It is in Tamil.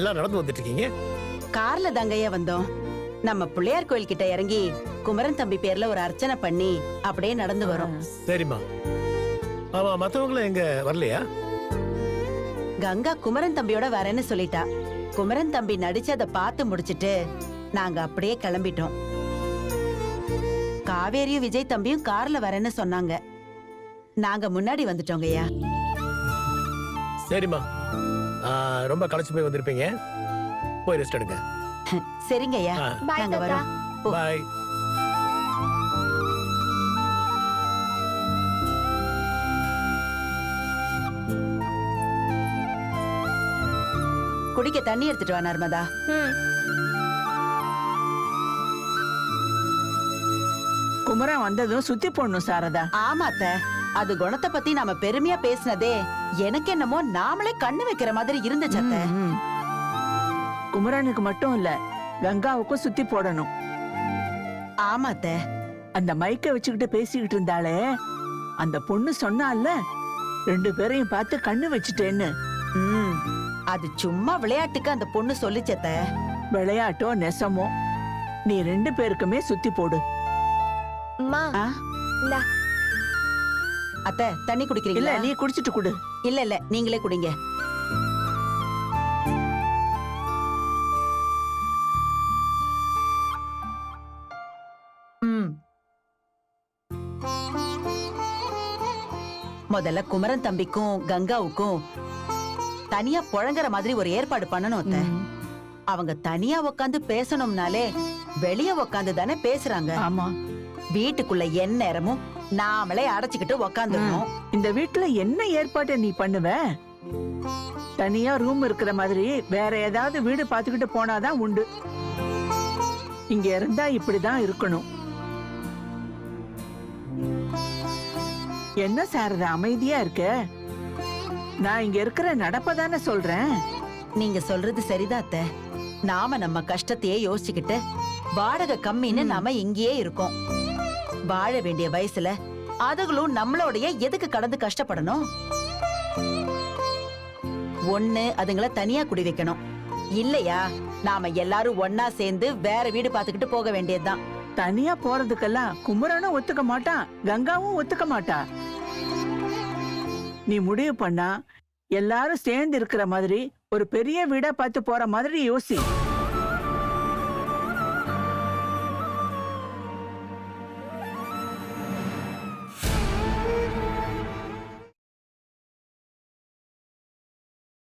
எல்லாம் நடந்து வந்துட்டு இருக்கீங்க? கார்ல தாங்கய்யா வந்தோம். நம்ம பிள்ளையார் கோயில் கிட்ட இறங்கி குமரன் தம்பி பேர்ல ஒரு அர்ச்சனை பண்ணி அப்படியே நடந்து வரோம். சரிம்மா. ஆமா, மத்தவங்களும் எங்க வரலையா? கங்கா குமரன் தம்பியோட வரேன்னு சொல்லிட்டா. குமரன் தம்பி நடிச்சத பார்த்து முடிச்சிட்டு நாங்க அப்படியே கிளம்பிட்டோம். காவேரியும் விஜய் தம்பியும் கார்ல வரேன்னு சொன்னாங்க. நாங்க முன்னாடி வந்துட்டோங்கய்யா. சரிம்மா, ரொம்ப களைச்சு போய் வந்திருப்பீங்க. போய் ரெஸ்ட் எடுங்க. சரிங்கய்யா, நாங்க வரோம். பாய். குடிக்க தண்ணி எடுத்துட்டு வா நர்மதா. குமரன் வந்ததும் சுத்தி போடணும் சாரதா. ஆமாத்த, அது குணத்தை பத்தி நாம பெருமையா பேசினதே எனக்கு என்னமோ நாமளே கண்ணு வைக்கிற மாதிரி இருந்துச்சு அத்த. குமரனுக்கு மட்டும் இல்ல, கங்காவுக்கும் சுத்தி போடணும். ஆமாத்த. அந்த மைக்க வச்சுக்கிட்டு பேசிக்கிட்டு இருந்தாலே அந்த பொண்ணு சொன்னால 2 பேரையும் பார்த்து கண்ணு வச்சுட்டேன்னு. அது சும்மா விளையாட்டுக்கு அந்த பொண்ணு சொல்லிச்சத்த. விளையாட்டோ நெசமோ, நீ 2 பேருக்குமே சுத்தி போடு. அத்த, தண்ணி குடிக்கிறீங்களா? இல்ல, நீ குடிச்சிட்டு குடு. இல்ல இல்ல, நீங்களே குடிங்க. முதல்ல குமரன் தம்பிக்கும் கங்காவுக்கும் தனியா புழங்குற மாதிரி ஒரு ஏற்பாடு பண்ணணும் அத்த. அவங்க தனியா உக்காந்து பேசணும்னாலே வெளிய உக்காந்து தானே பேசுறாங்க. ஆமா, வீட்டுக்குள்ள எந்நேரமும் நாமளே அடைச்சுக்கிட்டு உக்காந்துடணும். இந்த வீட்டுல என்ன ஏற்பாட்டை நீ பண்ணுவ? தனியா ரூம் இருக்கிற மாதிரி வேற ஏதாவது வீடு பாத்துக்கிட்டு போனாதான் உண்டு. இங்க இருந்தா இப்படிதான் இருக்கணும். என்ன சாரதா அமைதியா இருக்க? நான் இங்க இருக்கிற நடப்பதானே சொல்றேன். நீங்க சொல்றது சரிதான் அத்த. நாம நம்ம கஷ்டத்தையே யோசிச்சுக்கிட்டு வாடகை கம்மின்னு நாம இங்கேயே இருக்கோம். வாழ வேண்டிய வயசுல அதுகளும் நம்மளோடைய எதுக்கு கடந்து கஷ்டப்படணும்? ஒண்ணு அதுங்களை தனியா குடி வைக்கணும், இல்லையா நாம எல்லாரும் ஒன்னா சேர்ந்து வேற வீடு பாத்துக்கிட்டு போக வேண்டியதுதான். தனியா போறதுக்கெல்லாம் குமரனும் ஒத்துக்க மாட்டான், கங்காவும் ஒத்துக்க மாட்டா. நீ முடிவு பண்ணா எல்லாரும் சேர்ந்து இருக்கிற மாதிரி ஒரு பெரிய வீடா பார்த்து போற மாதிரி யோசி.